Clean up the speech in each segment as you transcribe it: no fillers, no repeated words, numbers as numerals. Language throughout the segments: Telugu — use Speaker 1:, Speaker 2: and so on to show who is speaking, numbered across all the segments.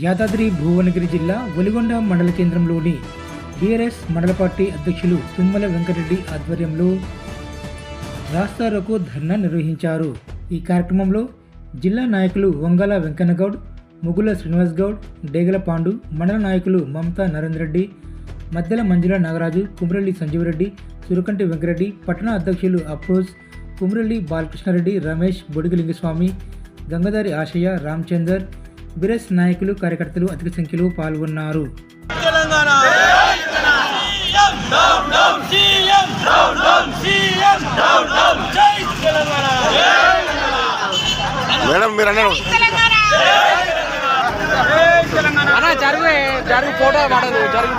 Speaker 1: యాదాద్రి భువనగిరి జిల్లా ఒలిగొండ మండల కేంద్రంలోని బీఆర్ఎస్ మండల పార్టీ అధ్యక్షులు తుమ్మల వెంకటరెడ్డి ఆధ్వర్యంలో రాస్తారోకో ధర్నా నిర్వహించారు. ఈ కార్యక్రమంలో జిల్లా నాయకులు వంగల వెంకన్నగౌడ్, ముగుల శ్రీనివాస్ గౌడ్, డేగల పాండు, మండల నాయకులు మమతా నరేంద్రెడ్డి, మద్దెల మంజుల నాగరాజు, కుమరెల్లి సంజీవరెడ్డి, సురకంటి వెంకరెడ్డి, పట్టణ అధ్యక్షులు అఫ్రోజ్, కుమరెల్లి బాలకృష్ణారెడ్డి, రమేష్, బొడిగలింగస్వామి, గంగాధారి ఆశయ్య, రామచందర్, బీఆర్ఎస్ నాయకులు, కార్యకర్తలు అధిక సంఖ్యలో పాల్గొన్నారు.
Speaker 2: జరుగు ఫోటో పడదు జరుగు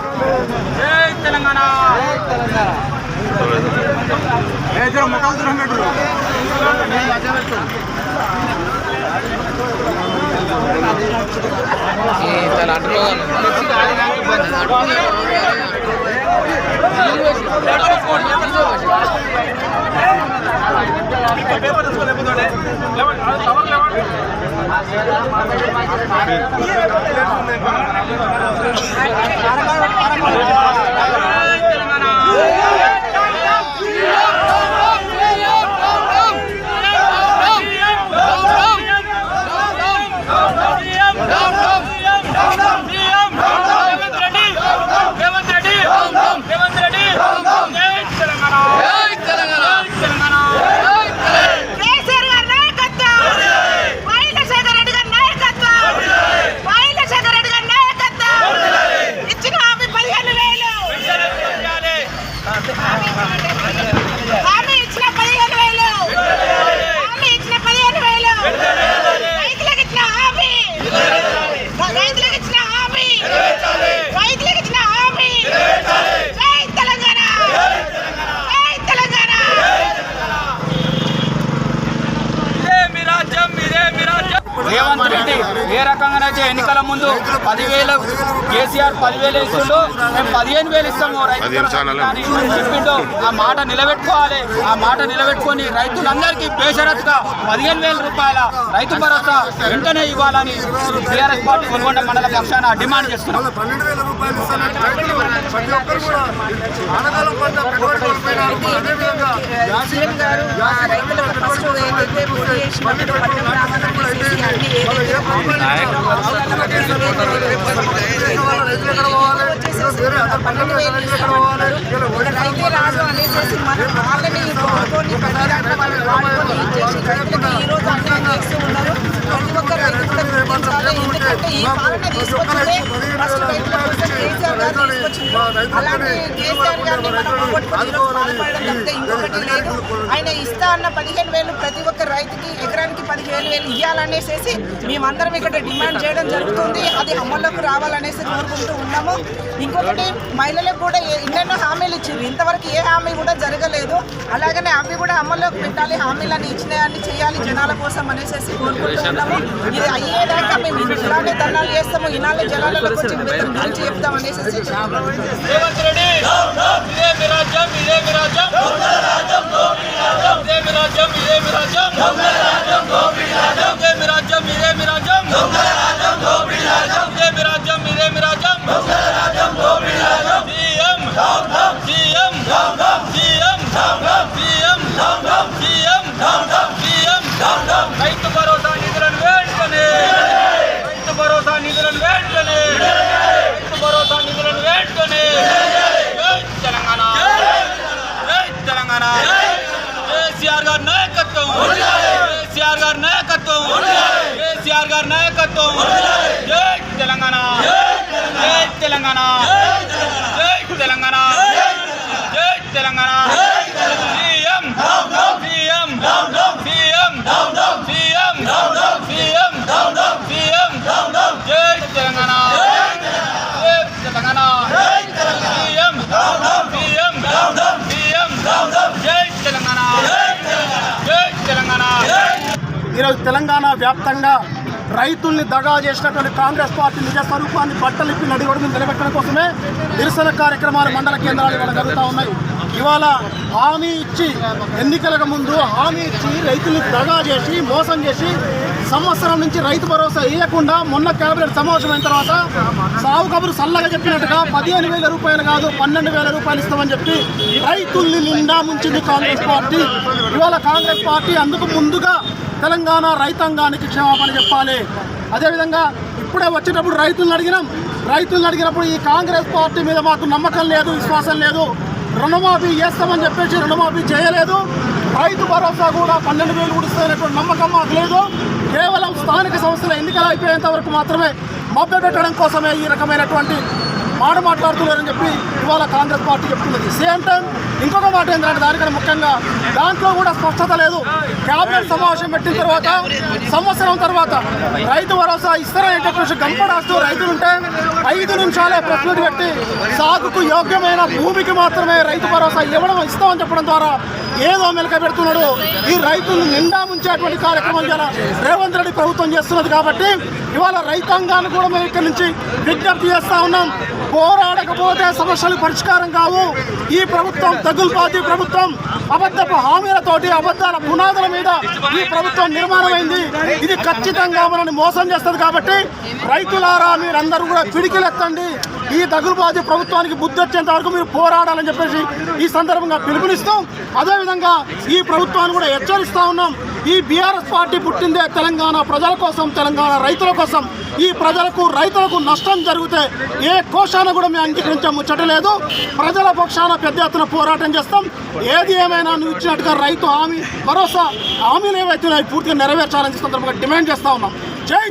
Speaker 2: తెలంగాణ రేవంత్ రెడ్డి ఏ రకంగానైతే ఎన్నికల ముందు 10,000 కేసీఆర్ 10,000 ఇస్తుండో మేము 15,000 ఇస్తాము చెప్పిండో ఆ మాట నిలబెట్టుకోవాలి. ఆ మాట నిలబెట్టుకొని రైతులందరికీ బేషరతుగా 15,000 రూపాయల రైతు భరోసా వెంటనే ఇవ్వాలని టీఆర్ఎస్ పార్టీ ఒలిగొండ మండల పక్షాన డిమాండ్ చేస్తున్నాం.
Speaker 3: రాజు అనేసి మనం వాళ్ళని కోరుకొని ప్రతి దాంట్లో వాళ్ళు వాడుకొని ఇచ్చేసి రైతులకు ఈరోజు అన్యాయం చేస్తూ ఉన్నారు. ప్రతి ఒక్క రైతు కూడా గుర్తించాలి. ఎందుకంటే ఈ పాలన తీసుకొచ్చిందే ఫస్ట్ రైతుల కోసం కేసీఆర్ గారు తీసుకొచ్చింది. అలాంటి కేసీఆర్ గారిని మనం పోగొట్టుకొని ఈరోజు బాధపడడం తప్పితే ఇంకొకటి లేదు. ఆయన ఇస్తా అన్న 15,000 ప్రతి ఒక్క రైతుకి ఎకరానికి 15,000 ఇవ్వాలనేసి మేమందరం ఇక్కడ డిమాండ్ చేయడం జరుగుతుంది. అది అమల్లోకి రావాలనేసి కోరుకుంటూ ఉన్నాము. ఇంకొకటి మహిళలకు కూడా ఎన్నెన్నో హామీలు ఇచ్చింది, ఇంతవరకు ఏ హామీ కూడా జరగలేదు. అలాగనే అవి కూడా అమల్లోకి పెట్టాలి, హామీలన్నీ ఇచ్చినవన్నీ చేయాలి జనాల కోసం అనేసి కోరుకుంటూ ఉన్నాము. ఇది అయ్యేదాకా మేము ఇలానే ధర్నాలు చేస్తాము, ఇనాళ్ళ జనాలకు వచ్చి గురించి చెప్తాం అనేసి
Speaker 2: రైతు భరోసా నిధులను వెంటనే, రైతు భరోసా నిధులను వెంటనే, రైతు భరోసా నిధులను వెంటనే. జై తెలంగాణ, జై తెలంగాణ. కేసీఆర్ గారి నాయకత్వం, కేసీఆర్ గారి నాయకత్వం, కేసీఆర్ గారి నాయకత్వం. జై తెలంగాణ, జై తెలంగాణ, జై తెలంగాణ, జై Telangana. CM CM CM CM CM CM. జై తెలంగాణ, జై తెలంగాణ. CM CM CM. జై తెలంగాణ, జై తెలంగాణ.
Speaker 4: ఈరోజు తెలంగాణ వ్యాప్తంగా రైతుల్ని దగా చేసినటువంటి కాంగ్రెస్ పార్టీ నిజ స్వరూపాన్ని బట్టలిప్పి నడిగొడుగు నిలబెట్టడం కోసమే నిరసన కార్యక్రమాలు మండల కేంద్రాలు ఇవాళ జరుగుతూ ఉన్నాయి. ఇవాళ హామీ ఇచ్చి ఎన్నికలకు ముందు హామీ ఇచ్చి రైతులు దగా చేసి మోసం చేసి సంవత్సరం నుంచి రైతు భరోసా ఇవ్వకుండా మొన్న కేబినెట్ సమావేశం అయిన తర్వాత సాగు కబురు సల్లగా చెప్పినట్టుగా 15,000 రూపాయలు కాదు 12,000 రూపాయలు ఇస్తామని చెప్పి రైతుల్ని నిండా ముంచింది కాంగ్రెస్ పార్టీ. ఇవాళ కాంగ్రెస్ పార్టీ అందుకు ముందుగా తెలంగాణ రైతాంగానికి క్షమాపణ చెప్పాలి. అదేవిధంగా ఇప్పుడే వచ్చేటప్పుడు రైతులను అడిగినప్పుడు ఈ కాంగ్రెస్ పార్టీ మీద మాకు నమ్మకం లేదు, విశ్వాసం లేదు, రుణమాఫీ చేస్తామని చెప్పేసి రుణమాఫీ చేయలేదు, రైతు భరోసా కూడా 12,000 కూడా ఇస్తున్నటువంటి నమ్మకం మాకు లేదు, కేవలం స్థానిక సంస్థల ఎన్నికలు అయిపోయేంత వరకు మాత్రమే మభ్యపెట్టడం కోసమే ఈ రకమైనటువంటి మాట్లాడుతున్నారని చెప్పి ఇవాళ కాంగ్రెస్ పార్టీ చెప్తున్నది. సేమ్ టైం ఇంకొక మాట ఏంటంటే దానికన్నా ముఖ్యంగా దాంట్లో కూడా స్పష్టత లేదు. క్యాబినెట్ సమావేశం పెట్టిన తర్వాత సంవత్సరం తర్వాత రైతు భరోసా ఇస్తారని చెప్పేసి గంపడాస్తూ రైతులుంటే 5 నిమిషాలే ప్రెస్ మీట్ పెట్టి సాగుకు యోగ్యమైన భూమికి మాత్రమే రైతు భరోసా ఇస్తామని చెప్పడం ద్వారా ఏదో మెలక పెడుతున్నాడు. ఈ రైతులను నిండా ముంచేటువంటి కార్యక్రమం ఇలా రేవంత్ రెడ్డి ప్రభుత్వం చేస్తున్నది. కాబట్టి ఇవాళ రైతాంగాన్ని కూడా మేము ఇక్కడి నుంచి విజ్ఞప్తి చేస్తా ఉన్నాం. పోరాడకపోతే సమస్యలు పరిష్కారం కావు. ఈ ప్రభుత్వం తగులుబాజీ ప్రభుత్వం, అబద్ధపు హామీలతోటి అబద్ధాల పునాదుల మీద ఈ ప్రభుత్వం నిర్మాణమైంది. ఇది ఖచ్చితంగా మనల్ని మోసం చేస్తుంది. కాబట్టి రైతులారా మీరందరూ కూడా పిడికిలెత్తండి. ఈ తగులుబాజీ ప్రభుత్వానికి బుద్ధి వచ్చేంత వరకు మీరు పోరాడాలని చెప్పేసి ఈ సందర్భంగా పిలుపునిస్తూ అదేవిధంగా ఈ ప్రభుత్వాన్ని కూడా హెచ్చరిస్తూ ఉన్నాం. ఈ బీఆర్ఎస్ పార్టీ పుట్టిందే తెలంగాణ ప్రజల కోసం, తెలంగాణ రైతుల కోసం. ఈ ప్రజలకు రైతులకు నష్టం జరిగితే ఏ కోశాన కూడా మేము అంగీకరించే ముచ్చటలేదు. ప్రజల పక్షాన పెద్ద ఎత్తున పోరాటం చేస్తాం. ఏది ఏమైనా నువ్వు ఇచ్చినట్టుగా రైతు హామీ భరోసా హామీలు ఏవైతే పూర్తిగా నెరవేర్చాలని సందర్భంగా డిమాండ్ చేస్తూ ఉన్నాం. జై